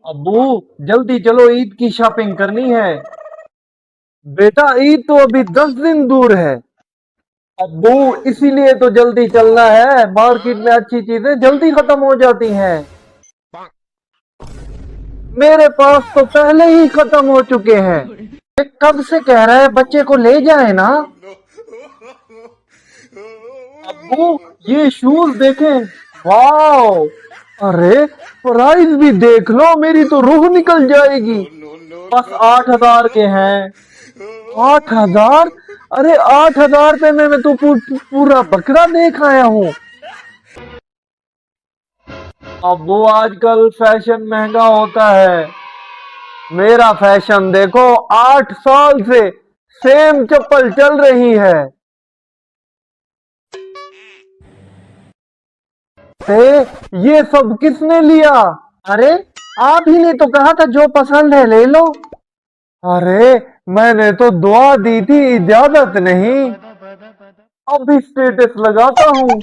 अब्बू जल्दी चलो, ईद की शॉपिंग करनी है। बेटा ईद तो अभी 10 दिन दूर है। अब्बू इसीलिए तो जल्दी चलना है, मार्केट में अच्छी चीजें जल्दी खत्म हो जाती हैं। मेरे पास तो पहले ही खत्म हो चुके हैं। ये कब से कह रहा है बच्चे को ले जाए ना। अब्बू ये शूज देखें, वाओ। अरे प्राइस भी देख लो, मेरी तो रूह निकल जाएगी। बस 8,000 के हैं। 8,000? अरे 8,000 में मैं तो पूरा बकरा देख आया हूँ। अब वो आजकल फैशन महंगा होता है। मेरा फैशन देखो, 8 साल से सेम चप्पल चल रही है। ये सब किसने लिया? अरे आप ही ने तो कहा था जो पसंद है ले लो। अरे मैंने तो दुआ दी थी, इजाजत नहीं। अभी स्टेटस लगाता हूँ।